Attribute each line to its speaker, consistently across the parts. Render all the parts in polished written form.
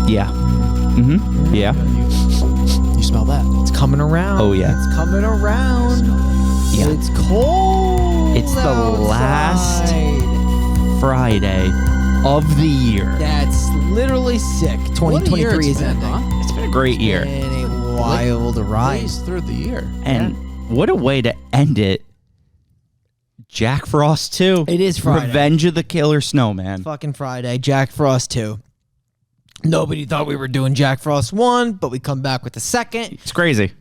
Speaker 1: Yeah. Mm-hmm. Yeah.
Speaker 2: You smell that?
Speaker 3: It's coming around.
Speaker 1: Oh, yeah.
Speaker 3: It's coming around.
Speaker 1: Yeah.
Speaker 3: It's cold.
Speaker 1: It's the
Speaker 3: outside.
Speaker 1: last Friday of the year.
Speaker 3: That's literally sick. 2023 is ending.
Speaker 2: Huh?
Speaker 1: It's been a great year.
Speaker 3: And a wild ride.
Speaker 2: Days through the year.
Speaker 1: And what a way to end it. Jack Frost 2.
Speaker 3: It is Friday.
Speaker 1: Revenge of the Killer Snowman.
Speaker 3: Fucking Friday. Jack Frost 2. Nobody thought we were doing Jack Frost 1, but we come back with the second.
Speaker 1: It's crazy.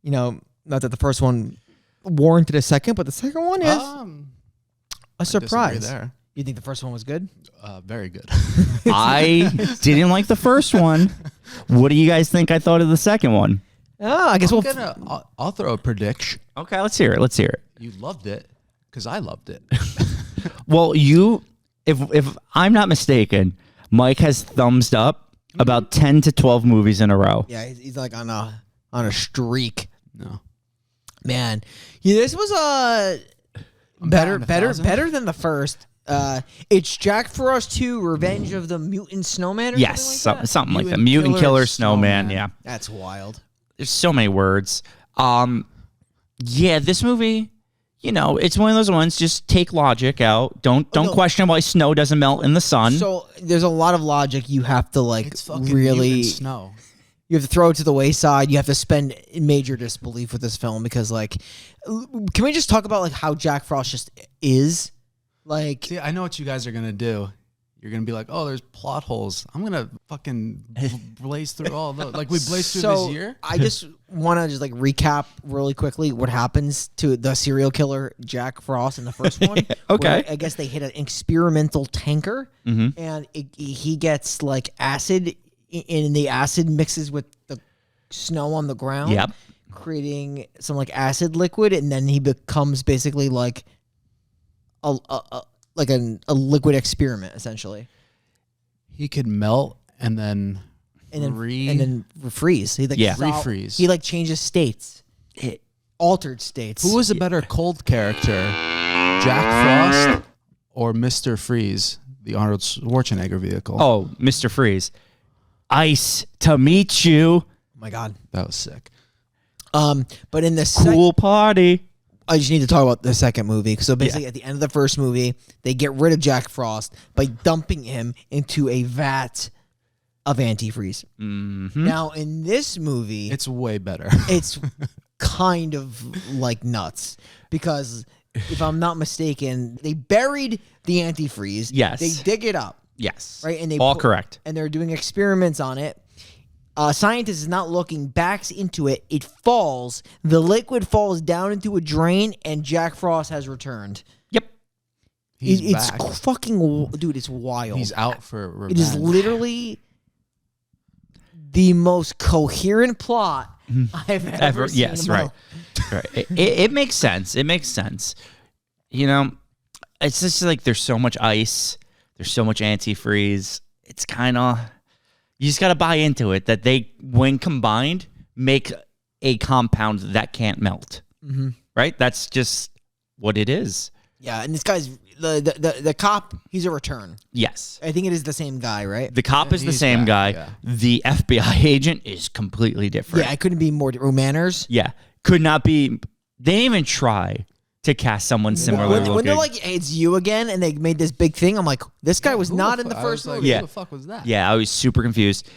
Speaker 3: You know, not that the first one warranted a second, but the second one is a surprise.
Speaker 2: There.
Speaker 3: You think the first one was good?
Speaker 2: Very good.
Speaker 1: I didn't like the first one. What do you guys think I thought of the second one?
Speaker 3: Oh, I guess
Speaker 2: I'll throw a prediction.
Speaker 1: Okay, let's hear it. Let's hear it.
Speaker 2: You loved it because I loved it.
Speaker 1: Well, if I'm not mistaken, Mike has thumbs up about 10 to 12 movies in a row.
Speaker 3: Yeah, he's like on a streak.
Speaker 2: No.
Speaker 3: Man, yeah, this was better than the first. It's Jack Frost 2: Revenge of the Mutant Snowman. Or
Speaker 1: Yes, something like that. Mutant Killer Snowman. Yeah,
Speaker 3: that's wild.
Speaker 1: there's so many words. Yeah, this movie, you know, it's one of those ones. Just take logic out. Don't question why snow doesn't melt in the sun.
Speaker 3: So there's a lot of logic you have to
Speaker 2: It's fucking
Speaker 3: really
Speaker 2: mutant snow.
Speaker 3: You have to throw it to the wayside. You have to spend major disbelief with this film because, like, can we just talk about like how Jack Frost just is? Like,
Speaker 2: See, I know what you guys are gonna do. You're gonna be like, "Oh, there's plot holes." I'm gonna fucking blaze through all those. Like we blazed through this year.
Speaker 3: I just want to just like recap really quickly what happens to the serial killer Jack Frost in the first one.
Speaker 1: Okay.
Speaker 3: I guess they hit an experimental tanker, and he gets like acid, and the acid mixes with the snow on the ground,
Speaker 1: Yep.
Speaker 3: creating some like acid liquid, and then he becomes basically like a liquid experiment essentially.
Speaker 2: He could melt and then
Speaker 3: refreeze. He like
Speaker 2: refreeze.
Speaker 3: He like changes states, altered states.
Speaker 2: Who was a better cold character, Jack Frost or Mr. Freeze, the Arnold Schwarzenegger vehicle?
Speaker 1: Oh, Mr. Freeze. Ice to meet you.
Speaker 3: Oh my god,
Speaker 2: that was sick.
Speaker 3: But in the
Speaker 1: Cool party.
Speaker 3: I just need to talk about the second movie. So basically, at the end of the first movie, they get rid of Jack Frost by dumping him into a vat of antifreeze. Now, in this movie,
Speaker 2: It's way better.
Speaker 3: it's kind of like nuts because, if I'm not mistaken, they buried the antifreeze.
Speaker 1: Yes.
Speaker 3: They dig it up.
Speaker 1: Yes.
Speaker 3: Right, and they
Speaker 1: all correct.
Speaker 3: And they're doing experiments on it. Scientist is not looking, backs into it. It falls. The liquid falls down into a drain, and Jack Frost has returned.
Speaker 1: Yep.
Speaker 2: He's
Speaker 3: It's
Speaker 2: back.
Speaker 3: fucking, dude, it's wild.
Speaker 2: He's out for revenge.
Speaker 3: It is literally the most coherent plot I've ever seen.
Speaker 1: Yes, right. Right. It makes sense. It makes sense. You know, it's just like there's so much ice. There's so much antifreeze. It's kind of, you just got to buy into it that they, when combined, make a compound that can't melt. Right? That's just what it is.
Speaker 3: Yeah, and this guy's, the cop, he's a return.
Speaker 1: Yes.
Speaker 3: I think it is the same guy, right?
Speaker 1: The cop is the
Speaker 2: He's
Speaker 1: same guy.
Speaker 2: back, yeah.
Speaker 1: The FBI agent is completely different.
Speaker 3: Yeah, I couldn't be more, Manners.
Speaker 1: Yeah. Could not be, they didn't even try to cast someone similar
Speaker 3: When
Speaker 1: looking.
Speaker 3: they're like, hey, it's you again, and they made this big thing, I'm like, this guy was not in the first movie.
Speaker 1: Yeah.
Speaker 2: Who the fuck was that?
Speaker 1: Yeah, I was super confused.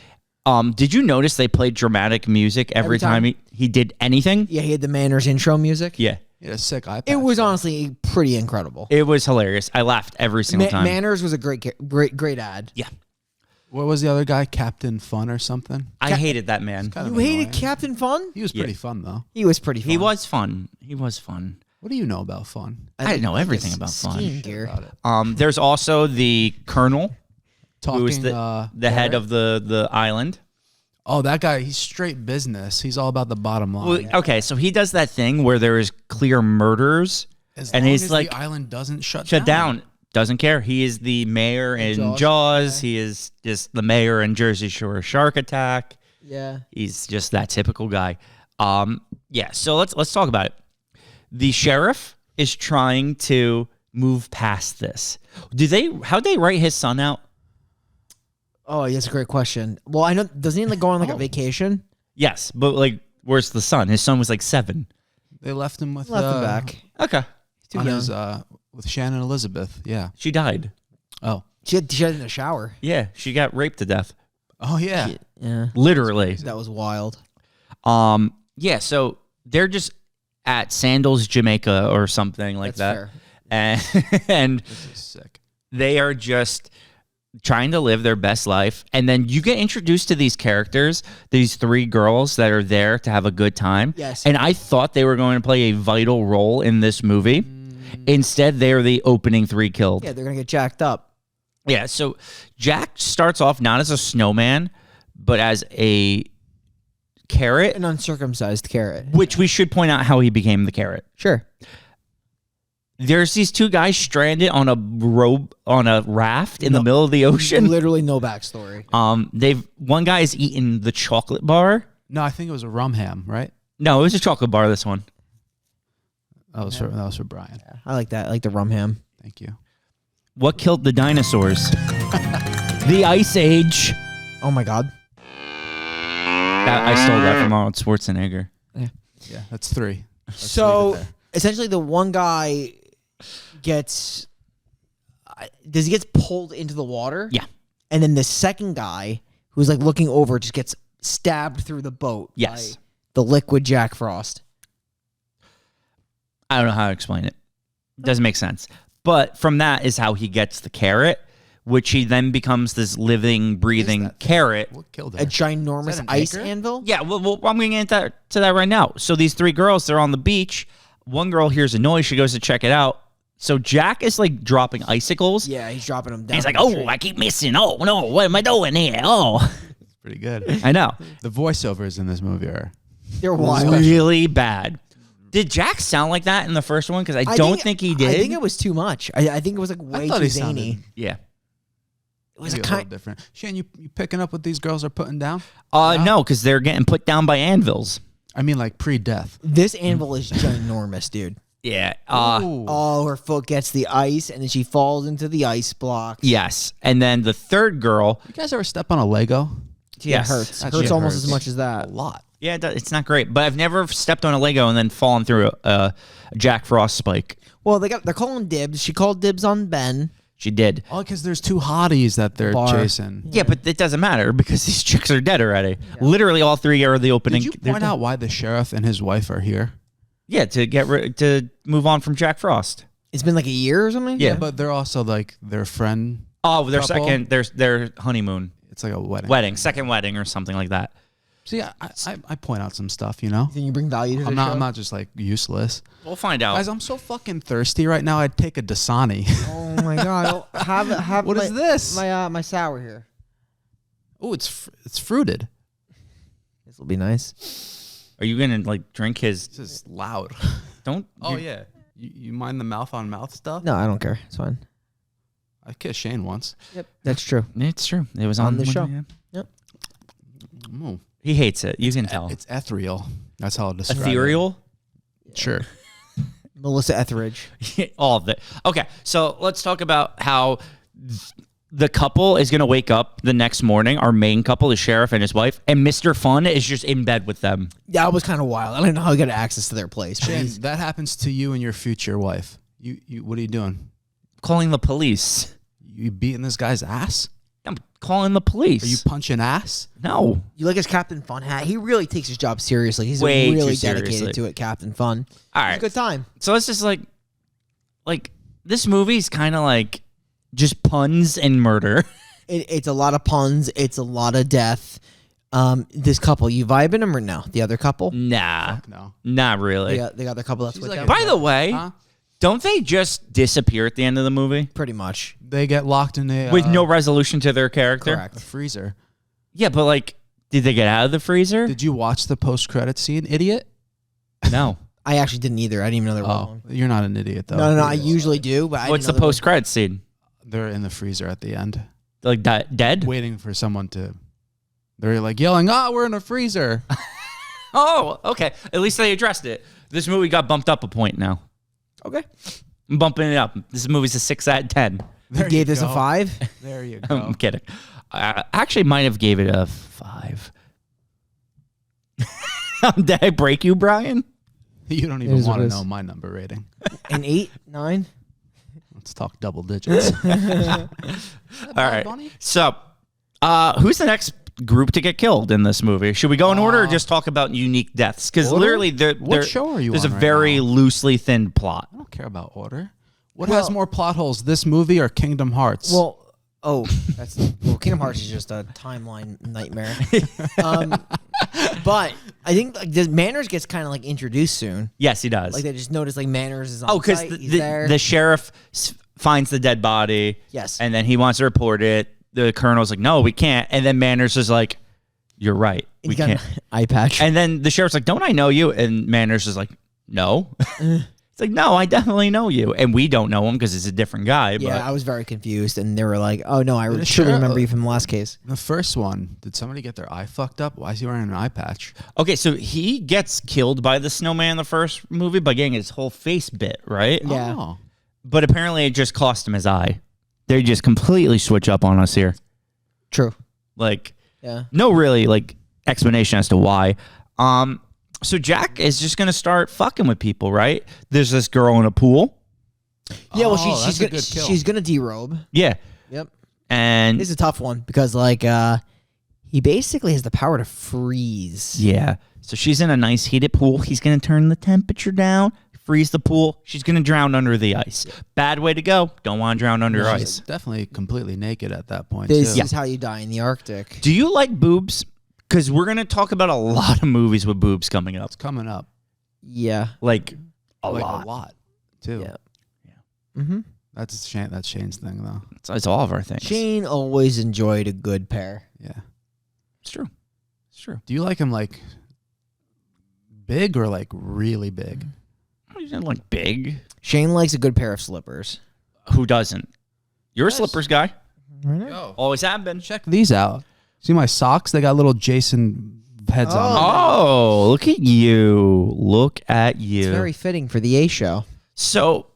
Speaker 1: Did you notice they played dramatic music every time he did anything?
Speaker 3: Yeah, he had the Manners intro music.
Speaker 1: Yeah.
Speaker 2: He had a sick iPad.
Speaker 3: It was honestly pretty incredible.
Speaker 1: It was hilarious. I laughed every single time.
Speaker 3: Manners was a great ad.
Speaker 1: Yeah.
Speaker 2: What was the other guy? Captain Fun or something?
Speaker 1: I hated that man.
Speaker 2: Kind of
Speaker 3: You hated
Speaker 2: annoying.
Speaker 3: Captain Fun?
Speaker 2: He was pretty fun though.
Speaker 3: He was pretty fun.
Speaker 1: He was fun. He was fun.
Speaker 2: What do you know about fun?
Speaker 1: I didn't know everything about fun.
Speaker 3: Skiing gear.
Speaker 2: About it.
Speaker 1: There's also the Colonel,
Speaker 2: Talking,
Speaker 1: who is the head of the island.
Speaker 2: Oh, that guy, he's straight business. He's all about the bottom line.
Speaker 1: Well, okay, so he does that thing where there is clear murders,
Speaker 2: as
Speaker 1: and
Speaker 2: long
Speaker 1: he's
Speaker 2: as
Speaker 1: like,
Speaker 2: the island doesn't shut
Speaker 1: down. Doesn't care. He is the mayor in Jaws. He is just the mayor in Jersey Shore Shark Attack.
Speaker 3: Yeah.
Speaker 1: He's just that typical guy. Yeah. So let's talk about it. The sheriff is trying to move past this. How'd they write his son out?
Speaker 3: Oh, that's a great question. Well, I know, doesn't he like go on like a vacation?
Speaker 1: Yes, but like, where's the son? His son was like 7.
Speaker 2: They left him with
Speaker 3: Left him back.
Speaker 1: Okay.
Speaker 3: Too
Speaker 2: on
Speaker 3: young.
Speaker 2: his, with Shannon Elizabeth. Yeah.
Speaker 1: She died.
Speaker 2: Oh.
Speaker 3: She had in the shower.
Speaker 1: Yeah, she got raped to death.
Speaker 2: Oh yeah.
Speaker 3: Yeah.
Speaker 1: Literally.
Speaker 3: That was wild.
Speaker 1: Yeah, so they're just at Sandals, Jamaica or something like
Speaker 3: That's
Speaker 1: that.
Speaker 3: fair.
Speaker 1: And
Speaker 2: This is sick.
Speaker 1: they are just trying to live their best life. And then you get introduced to these characters, these 3 girls that are there to have a good time.
Speaker 3: Yes.
Speaker 1: And I thought they were going to play a vital role in this movie. Instead, they are the opening 3 killed.
Speaker 3: Yeah, they're gonna get jacked up.
Speaker 1: Yeah, so Jack starts off not as a snowman, but as a carrot,
Speaker 3: An uncircumcised carrot.
Speaker 1: which we should point out how he became the carrot.
Speaker 3: Sure.
Speaker 1: There's these 2 guys stranded on a raft in the middle of the ocean.
Speaker 3: Literally no backstory.
Speaker 1: One guy is eating the chocolate bar.
Speaker 2: No, I think it was a rum ham, right?
Speaker 1: No, it was a chocolate bar, this one.
Speaker 2: That was for Brian.
Speaker 3: I like that. I like the rum ham.
Speaker 2: Thank you.
Speaker 1: What killed the dinosaurs? The Ice Age.
Speaker 3: Oh my god.
Speaker 1: I stole that from Arnold Schwarzenegger.
Speaker 2: Yeah, that's 3. Let's
Speaker 3: So
Speaker 2: leave it there.
Speaker 3: essentially, the one guy gets he gets pulled into the water?
Speaker 1: Yeah.
Speaker 3: And then the second guy who's like looking over just gets stabbed through the boat.
Speaker 1: Yes.
Speaker 3: By the liquid Jack Frost.
Speaker 1: I don't know how to explain it. Doesn't make sense. But from that is how he gets the carrot, which he then becomes this living, breathing carrot.
Speaker 2: What killed
Speaker 3: A
Speaker 2: her?
Speaker 3: ginormous
Speaker 2: Is that an
Speaker 3: ice
Speaker 2: anchor?
Speaker 3: anvil?
Speaker 1: Yeah, well, I'm going to get to that right now. So these 3 girls, they're on the beach. One girl hears a noise. She goes to check it out. So Jack is like dropping icicles.
Speaker 3: Yeah, he's dropping them down.
Speaker 1: He's like,
Speaker 3: from the
Speaker 1: oh,
Speaker 3: tree.
Speaker 1: I keep missing. Oh, no, what am I doing here? Oh,
Speaker 2: Pretty good.
Speaker 1: I know.
Speaker 2: The voiceovers in this movie are
Speaker 3: They're wild.
Speaker 1: Really bad. Did Jack sound like that in the first one? Because I don't think he did.
Speaker 3: I think it was too much. I think it was like way
Speaker 2: thought
Speaker 3: too
Speaker 2: he
Speaker 3: zany.
Speaker 2: sounded-
Speaker 1: Yeah.
Speaker 3: It was
Speaker 2: maybe
Speaker 3: a
Speaker 2: a little
Speaker 3: kind.
Speaker 2: different. Shane, you picking up what these girls are putting down?
Speaker 1: No, because they're getting put down by anvils.
Speaker 2: I mean, like pre-death.
Speaker 3: This anvil is ginormous, dude.
Speaker 1: Yeah.
Speaker 2: Ooh.
Speaker 3: Oh, her foot gets the ice, and then she falls into the ice block.
Speaker 1: Yes. And then the third girl.
Speaker 2: You guys ever step on a Lego?
Speaker 3: Yeah,
Speaker 1: Yes.
Speaker 3: it hurts.
Speaker 2: That
Speaker 3: Hurts
Speaker 2: shit
Speaker 3: almost
Speaker 2: hurts.
Speaker 3: as much as
Speaker 2: A
Speaker 3: that.
Speaker 2: lot.
Speaker 1: Yeah, it's not great. But I've never stepped on a Lego and then fallen through a Jack Frost spike.
Speaker 3: Well, they're calling dibs. She called dibs on Ben.
Speaker 1: She did.
Speaker 2: Oh, because there's 2 hotties that they're
Speaker 3: Bar.
Speaker 2: chasing.
Speaker 1: Yeah, but it doesn't matter because these chicks are dead already. Literally, all 3 are the opening.
Speaker 2: Did you
Speaker 1: they're
Speaker 2: point
Speaker 1: dead.
Speaker 2: out why the sheriff and his wife are here?
Speaker 1: Yeah, to move on from Jack Frost.
Speaker 3: It's been like a year or something.
Speaker 1: Yeah.
Speaker 2: But they're also like their friend.
Speaker 1: Oh, their
Speaker 2: Couple?
Speaker 1: second, their honeymoon,
Speaker 2: It's like a wedding.
Speaker 1: second wedding or something like that.
Speaker 2: See, I point out some stuff, you know?
Speaker 3: Then you bring value to the show.
Speaker 2: I'm not just like useless.
Speaker 1: We'll find out.
Speaker 2: Guys, I'm so fucking thirsty right now. I'd take a Dasani.
Speaker 3: Oh my god! Have
Speaker 2: What
Speaker 3: my,
Speaker 2: is this?
Speaker 3: My sour here.
Speaker 2: Oh, it's fruited.
Speaker 3: This will be nice.
Speaker 1: Are you gonna like drink his?
Speaker 2: This is loud.
Speaker 1: Don't.
Speaker 2: Oh yeah. You mind the mouth on mouth stuff?
Speaker 3: No, I don't care. It's fine.
Speaker 2: I kissed Shane once.
Speaker 3: Yep, that's true.
Speaker 1: It's true. It was
Speaker 3: On
Speaker 1: on
Speaker 3: the
Speaker 1: one-
Speaker 3: show.
Speaker 1: yeah.
Speaker 3: Yep.
Speaker 2: Mm.
Speaker 1: He hates it. You can tell.
Speaker 2: It's ethereal. That's how I'll describe
Speaker 1: Ethereal.
Speaker 2: it. Sure.
Speaker 3: Melissa Etheridge.
Speaker 1: All of it. Okay, so let's talk about how the couple is going to wake up the next morning. Our main couple is Sheriff and his wife, and Mr. Fun is just in bed with them.
Speaker 3: That was kind of wild. I don't know how he got access to their place. But
Speaker 2: Shane,
Speaker 3: he's-
Speaker 2: that happens to you and your future wife. You what are you doing?
Speaker 1: Calling the police.
Speaker 2: You beating this guy's ass?
Speaker 1: I'm calling the police.
Speaker 2: Are you punching ass?
Speaker 1: No.
Speaker 3: You like his Captain Fun hat? He really takes his job seriously. He's
Speaker 1: Way
Speaker 3: really
Speaker 1: too
Speaker 3: dedicated
Speaker 1: seriously.
Speaker 3: to it, Captain Fun.
Speaker 1: All
Speaker 3: It's
Speaker 1: right.
Speaker 3: a good time.
Speaker 1: So it's just like this movie's kind of like just puns and murder.
Speaker 3: It's a lot of puns. It's a lot of death. This couple, you vibing them or no? The other couple?
Speaker 1: Nah.
Speaker 2: No.
Speaker 1: Not really.
Speaker 3: They got the couple that's
Speaker 2: She's
Speaker 3: with
Speaker 2: like
Speaker 3: them.
Speaker 2: a-
Speaker 1: By the way,
Speaker 2: Huh?
Speaker 1: don't they just disappear at the end of the movie
Speaker 3: Pretty much.
Speaker 2: They get locked in a
Speaker 1: with no resolution to their character?
Speaker 3: Correct.
Speaker 2: a freezer.
Speaker 1: Yeah, but like, did they get out of the freezer?
Speaker 2: Did you watch the post-credit scene, idiot?
Speaker 1: No.
Speaker 3: I actually didn't either. I didn't even know there was
Speaker 2: Oh,
Speaker 3: one.
Speaker 2: you're not an idiot though.
Speaker 3: No, I usually do, but I
Speaker 1: What's the
Speaker 3: didn't know there was-
Speaker 1: post-credit scene?
Speaker 2: They're in the freezer at the end,
Speaker 1: Like dead?
Speaker 2: waiting for someone to. They're like yelling, "Ah, we're in a freezer!"
Speaker 1: Oh, okay. At least they addressed it. This movie got bumped up a point now.
Speaker 3: Okay.
Speaker 1: I'm bumping it up. This movie's a 6 out of 10.
Speaker 3: You gave this a
Speaker 2: go.
Speaker 3: 5?
Speaker 2: There you go.
Speaker 1: I'm kidding. I actually might have gave it a 5. Did I break you, Brian?
Speaker 2: You don't even want to know my number rating.
Speaker 3: An 8, 9.
Speaker 2: Let's talk double digits.
Speaker 1: All right. So, who's the next group to get killed in this movie? Should we go in order or just talk about unique deaths? Because literally,
Speaker 2: what show are you
Speaker 1: there's
Speaker 2: on
Speaker 1: a
Speaker 2: right
Speaker 1: very
Speaker 2: now?
Speaker 1: loosely thinned plot.
Speaker 2: I don't care about order. What has more plot holes, this movie or Kingdom Hearts?
Speaker 3: Well, Kingdom Hearts is just a timeline nightmare. But I think like Manners gets kind of like introduced soon.
Speaker 1: Yes, he does.
Speaker 3: Like they just notice like Manners is on
Speaker 1: because
Speaker 3: site. He's there.
Speaker 1: the sheriff finds the dead body.
Speaker 3: Yes.
Speaker 1: And then he wants to report it. The colonel's like, no, we can't. And then Manners is like, you're right. We
Speaker 3: He's got
Speaker 1: can't.
Speaker 3: an eye patch.
Speaker 1: And then the sheriff's like, don't I know you? And Manners is like, no. It's like, no, I definitely know you. And we don't know him because it's a different guy.
Speaker 3: Yeah,
Speaker 1: But
Speaker 3: I was very confused, and they were like, "Oh no, I
Speaker 2: Did the
Speaker 3: truly
Speaker 2: sheriff-
Speaker 3: remember you from the last case."
Speaker 2: The first one, did somebody get their eye fucked up? Why is he wearing an eye patch?
Speaker 1: okay, so he gets killed by the snowman in the first movie by getting his whole face bit, right?
Speaker 3: Yeah.
Speaker 2: Oh.
Speaker 1: But apparently it just cost him his eye. They just completely switch up on us here.
Speaker 3: True.
Speaker 1: Like,
Speaker 3: Yeah.
Speaker 1: no really like explanation as to why. So Jack is just gonna start fucking with people, right? There's this girl in a pool.
Speaker 3: Yeah. Well,
Speaker 2: Oh,
Speaker 3: she's
Speaker 2: that's a
Speaker 3: gonna
Speaker 2: good kill.
Speaker 3: she's gonna derobe.
Speaker 1: Yeah.
Speaker 3: Yep.
Speaker 1: And
Speaker 3: This is a tough one because like he basically has the power to freeze.
Speaker 1: yeah. So she's in a nice heated pool. He's gonna turn the temperature down, freeze the pool. She's gonna drown under the ice. Bad way to go. Don't want to drown under
Speaker 2: She's
Speaker 1: ice.
Speaker 2: definitely completely naked at that point.
Speaker 3: This
Speaker 2: too.
Speaker 3: is how you die in the Arctic.
Speaker 1: Do you like boobs? Because we're gonna talk about a lot of movies with boobs coming up.
Speaker 2: It's coming up.
Speaker 3: Yeah.
Speaker 1: Like a
Speaker 2: Like
Speaker 1: lot.
Speaker 2: a lot, too.
Speaker 3: Yeah. Mm-hmm.
Speaker 2: That's Shane's thing, though.
Speaker 1: It's all of our things.
Speaker 3: Shane always enjoyed a good pair.
Speaker 2: Yeah.
Speaker 1: It's true. It's true.
Speaker 2: Do you like him like big or like really big?
Speaker 1: You didn't like big.
Speaker 3: Shane likes a good pair of slippers.
Speaker 1: Who doesn't? You're a slippers guy.
Speaker 2: Yo,
Speaker 1: Always have been.
Speaker 2: check these out. See my socks? They got little Jason heads on them.
Speaker 1: Oh, look at you. Look at you.
Speaker 3: It's very fitting for the A show.
Speaker 1: So,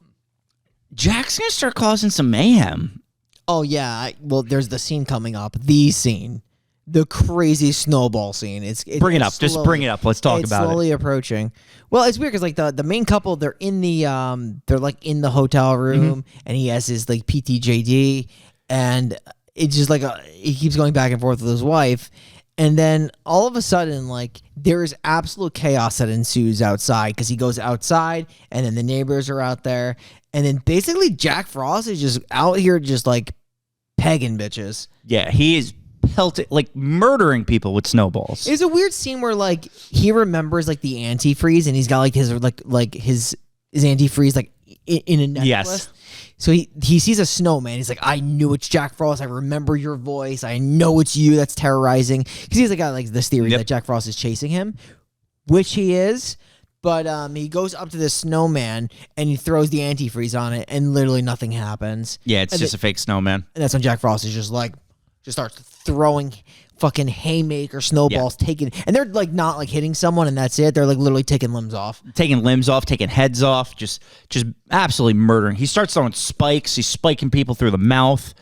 Speaker 1: Jack's going to start causing some mayhem.
Speaker 3: Oh yeah. Well, there's the scene coming up. The scene. The crazy snowball scene.
Speaker 1: Bring it up. Just bring it up. Let's talk
Speaker 3: it's
Speaker 1: about
Speaker 3: slowly approaching. Well, it's weird because like the main couple, they're in the they're like in the hotel room, and he has his like PTJD, and it's just like he keeps going back and forth with his wife, and then all of a sudden like there is absolute chaos that ensues outside because he goes outside, and then the neighbors are out there, and then basically Jack Frost is just out here just like pegging bitches.
Speaker 1: Yeah, he is pelting, like murdering people with snowballs.
Speaker 3: It's a weird scene where like he remembers like the antifreeze and he's got like his his antifreeze like in a necklace.
Speaker 1: Yes.
Speaker 3: So he sees a snowman. He's like, I knew it's Jack Frost. I remember your voice. I know it's you that's terrorizing. Because he's got like this theory that Jack Frost is chasing him, which he is. But he goes up to the snowman and he throws the antifreeze on it, and literally nothing happens.
Speaker 1: Yeah, it's just a fake snowman.
Speaker 3: And that's when Jack Frost is just starts throwing fucking haymaker snowballs, and they're like not like hitting someone and that's it. They're like literally taking limbs off.
Speaker 1: Taking limbs off, taking heads off, just absolutely murdering. He starts throwing spikes. He's spiking people through the mouth.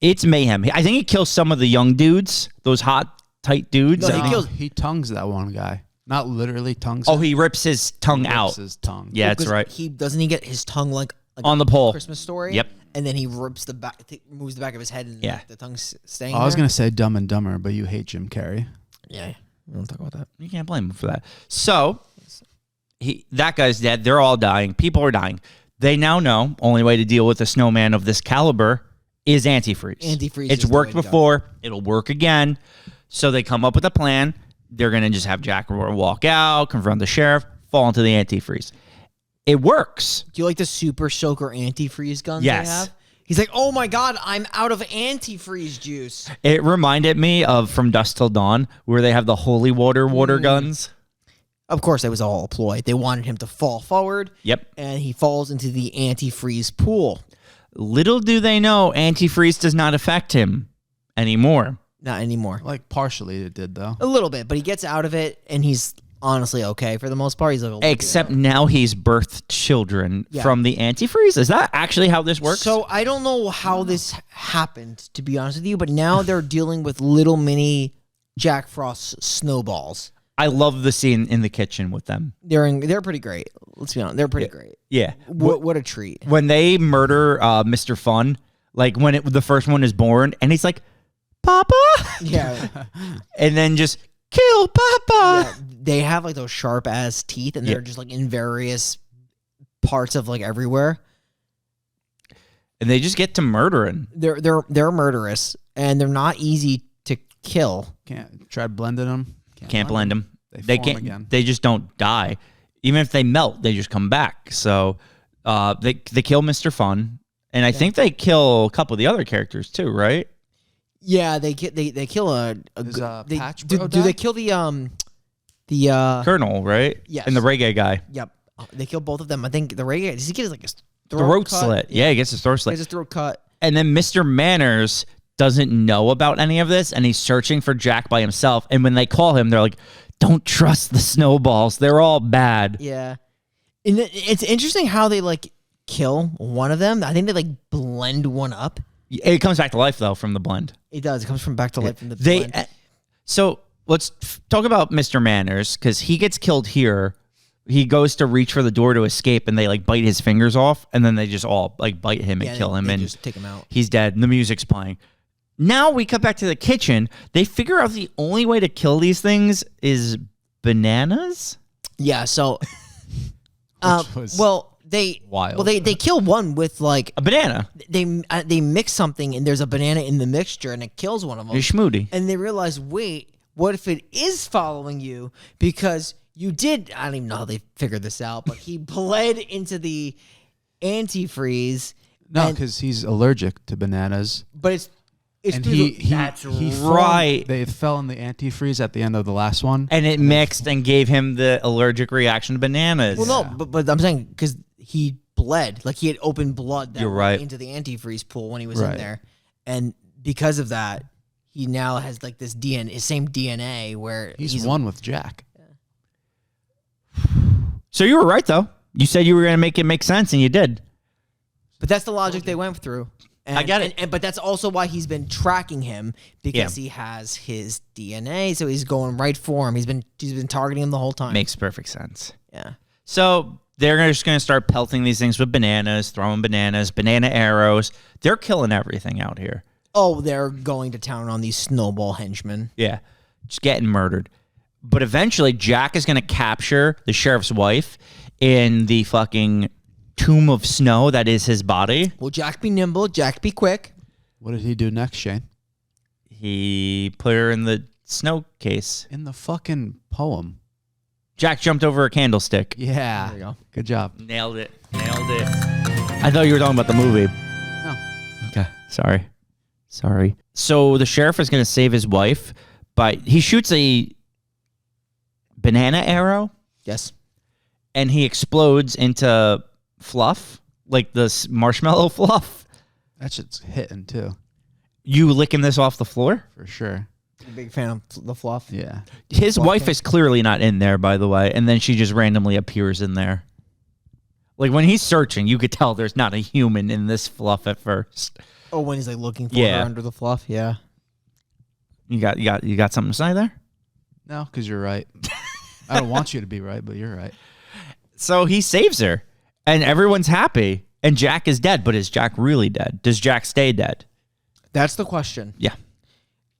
Speaker 1: It's mayhem. I think he kills some of the young dudes, those hot, tight dudes.
Speaker 3: No,
Speaker 2: He tongues that one guy. Not literally tongues.
Speaker 1: Oh,
Speaker 2: him.
Speaker 1: he rips his tongue
Speaker 2: Rips
Speaker 1: out.
Speaker 2: his tongue.
Speaker 1: Yeah, that's
Speaker 3: Because
Speaker 1: right.
Speaker 3: He doesn't he get his tongue like
Speaker 1: On the pole.
Speaker 3: Christmas Story.
Speaker 1: Yep.
Speaker 3: And then he rips the back, moves the back of his head, and
Speaker 1: Yeah.
Speaker 3: the tongue's staying.
Speaker 2: I was
Speaker 3: there.
Speaker 2: gonna say Dumb and Dumber, but you hate Jim Carrey.
Speaker 3: Yeah, we don't talk about that.
Speaker 1: You can't blame him for that. So, that guy's dead. They're all dying. People are dying. They now know only way to deal with a snowman of this caliber is antifreeze.
Speaker 3: Antifreeze
Speaker 1: It's
Speaker 3: is the
Speaker 1: worked
Speaker 3: way to go.
Speaker 1: before. It'll work again. So they come up with a plan. They're going to just have Jack walk out, confront the sheriff, fall into the antifreeze. It works.
Speaker 3: Do you like the super soaker antifreeze guns
Speaker 1: Yes.
Speaker 3: they have? He's like, oh my god, I'm out of antifreeze juice.
Speaker 1: It reminded me of From Dusk Till Dawn, where they have the holy water guns.
Speaker 3: Of course, it was all a ploy. They wanted him to fall forward.
Speaker 1: Yep.
Speaker 3: And he falls into the antifreeze pool.
Speaker 1: Little do they know, antifreeze does not affect him anymore.
Speaker 3: Not anymore.
Speaker 2: Like partially it did though.
Speaker 3: A little bit, but he gets out of it, and he's honestly okay for the most part. He's like,
Speaker 1: Except now he's birthed children from the antifreeze. Is that actually how this works?
Speaker 3: So I don't know how this happened, to be honest with you, but now they're dealing with little mini Jack Frost snowballs.
Speaker 1: I love the scene in the kitchen with them.
Speaker 3: They're pretty great. Let's be honest, they're pretty great.
Speaker 1: Yeah.
Speaker 3: What a treat.
Speaker 1: When they murder Mr. Fun, like when the first one is born, and he's like, Papa?
Speaker 3: Yeah.
Speaker 1: And then just kill Papa.
Speaker 3: Yeah, they have like those sharp ass teeth, and they're just like in various parts of like everywhere.
Speaker 1: And they just get to murdering.
Speaker 3: They're murderous, and they're not easy to kill.
Speaker 2: Can't try blending them.
Speaker 1: Can't blend them. They
Speaker 2: form
Speaker 1: can't.
Speaker 2: again.
Speaker 1: They just don't die. Even if they melt, they just come back. So they kill Mr. Fun, and I think they kill a couple of the other characters too, right?
Speaker 3: Yeah, they kill a
Speaker 2: Patch
Speaker 3: do
Speaker 2: Bro
Speaker 3: they
Speaker 2: die?
Speaker 3: kill the
Speaker 1: Colonel, right?
Speaker 3: Yes.
Speaker 1: And the reggae guy.
Speaker 3: Yep, they kill both of them. I think the reggae, does he get like his
Speaker 1: Throat
Speaker 3: cut?
Speaker 1: slit. Yeah, he gets his throat
Speaker 3: He
Speaker 1: slit.
Speaker 3: gets his throat cut.
Speaker 1: And then Mr. Manners doesn't know about any of this, and he's searching for Jack by himself. And when they call him, they're like, don't trust the snowballs. They're all bad.
Speaker 3: Yeah. And it's interesting how they like kill one of them. I think they like blend one up.
Speaker 1: It comes back to life, though, from the blend.
Speaker 3: It does. It comes from back to life from the blend.
Speaker 1: So let's talk about Mr. Manners, because he gets killed here. He goes to reach for the door to escape, and they like bite his fingers off, and then they just all like bite him and kill him,
Speaker 3: they
Speaker 1: and
Speaker 3: just take him out.
Speaker 1: he's dead. And the music's playing. Now we cut back to the kitchen. They figure out the only way to kill these things is bananas.
Speaker 3: Yeah. So,
Speaker 2: was wild.
Speaker 3: They kill one with like
Speaker 1: A banana.
Speaker 3: they mix something, and there's a banana in the mixture, and it kills one of them.
Speaker 1: Your schmoody.
Speaker 3: And they realize, wait, what if it is following you? Because you did, I don't even know how they figured this out, but he bled into the antifreeze.
Speaker 2: No, because he's allergic to bananas.
Speaker 3: But it's
Speaker 2: And
Speaker 3: through
Speaker 2: he
Speaker 1: Right.
Speaker 2: They fell in the antifreeze at the end of the last one.
Speaker 1: And it mixed and gave him the allergic reaction to bananas.
Speaker 3: well, no, but I'm saying because he bled, like he had open blood that
Speaker 1: You're
Speaker 3: went
Speaker 1: right.
Speaker 3: into the antifreeze pool when he was in
Speaker 2: Right.
Speaker 3: there, and because of that, he now has like this DNA, his same DNA, where
Speaker 2: He's one with Jack.
Speaker 1: So you were right, though. You said you were going to make it make sense, and you did.
Speaker 3: But that's the logic they went through. And,
Speaker 1: I get it.
Speaker 3: but that's also why he's been tracking him, because he has his DNA, so he's going right for him. He's been targeting him the whole time.
Speaker 1: Makes perfect sense.
Speaker 3: Yeah.
Speaker 1: So they're just going to start pelting these things with bananas, throwing bananas, banana arrows. They're killing everything out here.
Speaker 3: Oh, they're going to town on these snowball henchmen.
Speaker 1: Yeah, just getting murdered. But eventually, Jack is going to capture the sheriff's wife in the fucking tomb of snow that is his body.
Speaker 3: Will Jack be nimble? Jack be quick?
Speaker 2: What did he do next, Shane?
Speaker 1: He put her in the snow case.
Speaker 2: In the fucking poem.
Speaker 1: Jack jumped over a candlestick.
Speaker 2: Yeah.
Speaker 3: There you go.
Speaker 2: Good job.
Speaker 1: Nailed it. I thought you were talking about the movie.
Speaker 2: No.
Speaker 1: Okay, sorry. So the sheriff is going to save his wife, but he shoots a banana arrow,
Speaker 3: Yes.
Speaker 1: and he explodes into fluff, like the marshmallow fluff.
Speaker 2: That shit's hitting too,
Speaker 1: You licking this off the floor?
Speaker 2: for sure.
Speaker 3: I'm a big fan of the fluff.
Speaker 2: Yeah.
Speaker 1: His wife is clearly not in there, by the way, and then she just randomly appears in there. Like when he's searching, you could tell there's not a human in this fluff at first.
Speaker 3: Oh, when he's like looking for
Speaker 1: Yeah.
Speaker 3: her under the fluff. Yeah.
Speaker 1: You got something to say there?
Speaker 2: No, because you're right. I don't want you to be right, but you're right.
Speaker 1: So he saves her, and everyone's happy, and Jack is dead. But is Jack really dead? Does Jack stay dead?
Speaker 3: That's the question.
Speaker 1: Yeah.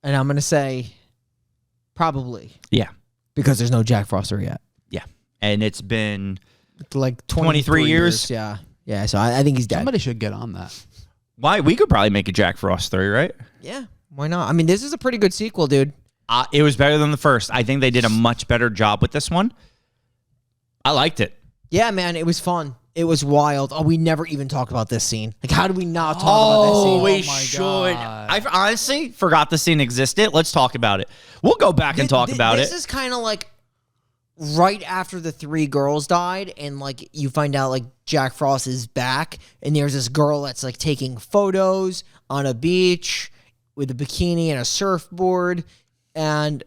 Speaker 3: And I'm going to say probably,
Speaker 1: Yeah.
Speaker 3: because there's no Jack Froster yet.
Speaker 1: Yeah. And it's been
Speaker 3: Like
Speaker 1: 23 years?
Speaker 3: Yeah. Yeah. So I think he's dead.
Speaker 2: Somebody should get on that.
Speaker 1: why we could probably make a Jack Frost 3, right?
Speaker 3: Yeah. Why not? I mean, this is a pretty good sequel, dude.
Speaker 1: It was better than the first. I think they did a much better job with this one. I liked it.
Speaker 3: Yeah, man. It was fun. It was wild. Oh, we never even talked about this scene. Like, how did we not talk about this scene?
Speaker 1: we
Speaker 2: my
Speaker 1: should.
Speaker 2: God.
Speaker 1: I honestly forgot the scene existed. Let's talk about it. We'll go back and talk about
Speaker 3: This
Speaker 1: it.
Speaker 3: is kind of like right after the 3 girls died, and like you find out like Jack Frost is back, and there's this girl that's like taking photos on a beach with a bikini and a surfboard, and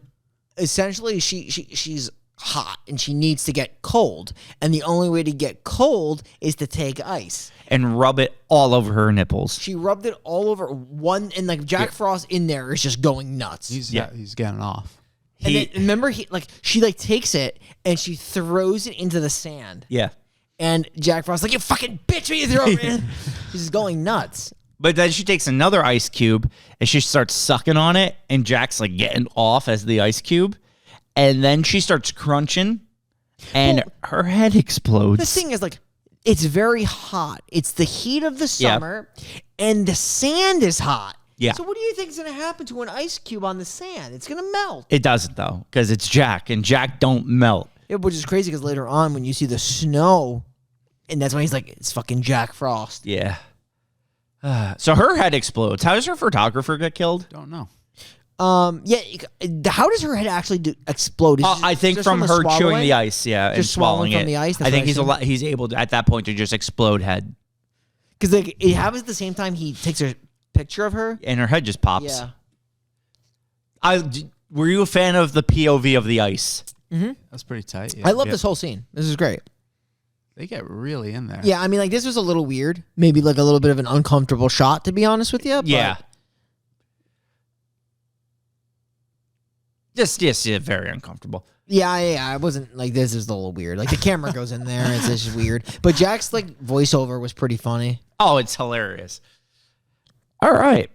Speaker 3: essentially she's hot and she needs to get cold. And the only way to get cold is to take ice.
Speaker 1: And rub it all over her nipples.
Speaker 3: She rubbed it all over one, and like Jack Frost in there is just going nuts.
Speaker 2: He's getting off.
Speaker 3: And then, remember, she takes it and she throws it into the sand.
Speaker 1: Yeah.
Speaker 3: And Jack Frost's like, you fucking bitch, what you throw it in? She's going nuts.
Speaker 1: But then she takes another ice cube and she starts sucking on it, and Jack's like getting off as the ice cube. And then she starts crunching, and her head explodes.
Speaker 3: The thing is, like, it's very hot. It's the heat of the summer, and the sand is hot.
Speaker 1: Yeah.
Speaker 3: So what do you think is going to happen to an ice cube on the sand? It's going to melt.
Speaker 1: It doesn't, though, because it's Jack, and Jack don't melt.
Speaker 3: Yeah, which is crazy because later on when you see the snow, and that's when he's like, it's fucking Jack Frost.
Speaker 1: Yeah. So her head explodes. How does her photographer get killed?
Speaker 2: Don't know.
Speaker 3: Yeah. How does her head actually explode?
Speaker 1: I think from her chewing the ice, and
Speaker 3: just
Speaker 1: swallowing
Speaker 3: from
Speaker 1: it.
Speaker 3: the ice.
Speaker 1: I think he's able to, at that point, to just explode head,
Speaker 3: because like it happens at the same time he takes a picture of her,
Speaker 1: and her head just pops.
Speaker 3: Yeah.
Speaker 1: Were you a fan of the POV of the ice?
Speaker 3: Mm-hmm.
Speaker 2: That's pretty tight. Yeah.
Speaker 3: I love this whole scene. This is great.
Speaker 2: They get really in there.
Speaker 3: Yeah, I mean, like this was a little weird, maybe like a little bit of an uncomfortable shot, to be honest with you. But
Speaker 1: Yeah. Just very uncomfortable.
Speaker 3: Yeah. I wasn't like, this is a little weird. Like the camera goes in there, it's just weird. But Jack's like voiceover was pretty funny.
Speaker 1: Oh, it's hilarious. All right.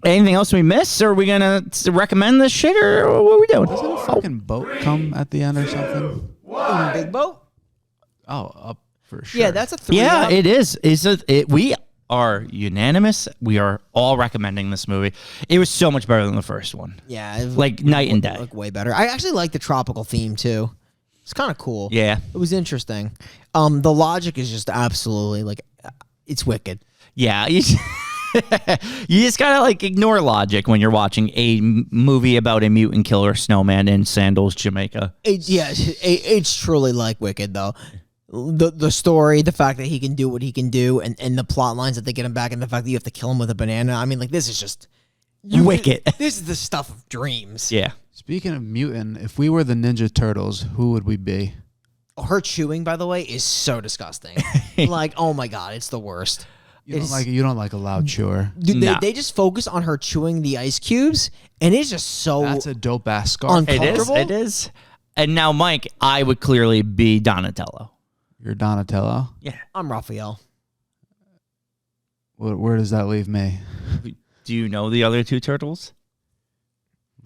Speaker 1: Anything else we missed? Or are we gonna recommend this shit, or what are we doing?
Speaker 2: Doesn't a fucking boat come at the end or something?
Speaker 3: Big boat.
Speaker 2: Oh, up for sure.
Speaker 3: Yeah, that's a 3.
Speaker 1: Yeah, it is. We are unanimous. We are all recommending this movie. It was so much better than the first one.
Speaker 3: Yeah, it was
Speaker 1: Like night and day.
Speaker 3: like way better. I actually like the tropical theme too. It's kind of cool.
Speaker 1: Yeah.
Speaker 3: It was interesting. The logic is just absolutely like, it's wicked.
Speaker 1: Yeah. You just gotta like ignore logic when you're watching a movie about a mutant killer snowman in Sandals, Jamaica.
Speaker 3: It's truly like wicked though. The story, the fact that he can do what he can do, and the plot lines that they get him back, and the fact that you have to kill him with a banana. I mean, like, this is just
Speaker 1: wicked.
Speaker 3: This is the stuff of dreams.
Speaker 1: Yeah.
Speaker 2: Speaking of mutant, if we were the Ninja Turtles, who would we be?
Speaker 3: Her chewing, by the way, is so disgusting. Like, oh my god, it's the worst.
Speaker 2: You don't like a loud chewer.
Speaker 3: Dude,
Speaker 1: No.
Speaker 3: they just focus on her chewing the ice cubes, and it's just so
Speaker 2: That's a dope ass scarf.
Speaker 3: uncomfortable.
Speaker 1: It is. And now, Mike, I would clearly be Donatello.
Speaker 2: You're Donatello.
Speaker 1: Yeah.
Speaker 3: I'm Raphael.
Speaker 2: Where does that leave me?
Speaker 1: Do you know the other two turtles?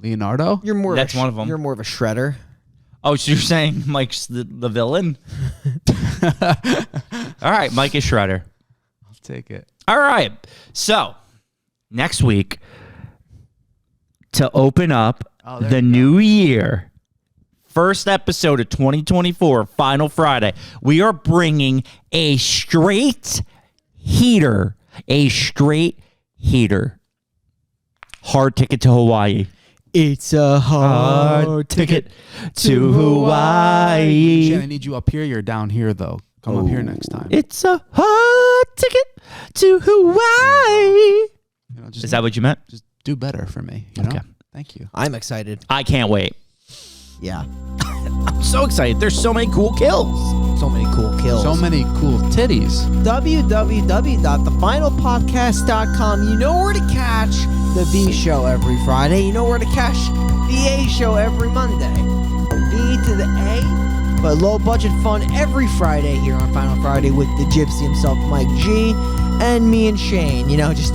Speaker 2: Leonardo?
Speaker 3: You're more.
Speaker 1: That's one of 'em.
Speaker 3: You're more of a shredder.
Speaker 1: Oh, so you're saying Mike's the villain? All right, Mike is Shredder.
Speaker 2: I'll take it.
Speaker 1: All right. So, next week, to open up the new year, first episode of 2024, Final Friday, we are bringing a straight heater. Hard ticket to Hawaii.
Speaker 3: It's a hard
Speaker 1: ticket to Hawaii.
Speaker 2: Shannon, I need you up here. You're down here, though. Come up here next time.
Speaker 1: It's a hard ticket to Hawaii. Is that what you meant?
Speaker 2: Just do better for me. You know?
Speaker 1: Okay.
Speaker 2: Thank you.
Speaker 3: I'm excited.
Speaker 1: I can't wait.
Speaker 3: Yeah.
Speaker 1: I'm so excited. There's so many cool kills.
Speaker 3: So many cool kills.
Speaker 2: So many cool titties.
Speaker 3: www.thefinalpodcast.com. You know where to catch the B show every Friday. You know where to catch the A show every Monday. B to the A, but low budget fun every Friday here on Final Friday with the gypsy himself, Mike G, and me and Shane. You know, just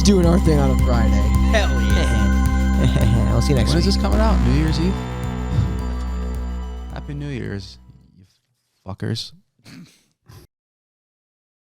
Speaker 3: doing our thing on a Friday. Hell yeah. I'll see you next
Speaker 2: When
Speaker 3: week.
Speaker 2: is this coming out? New Year's Eve? Happy New Year's, you fuckers.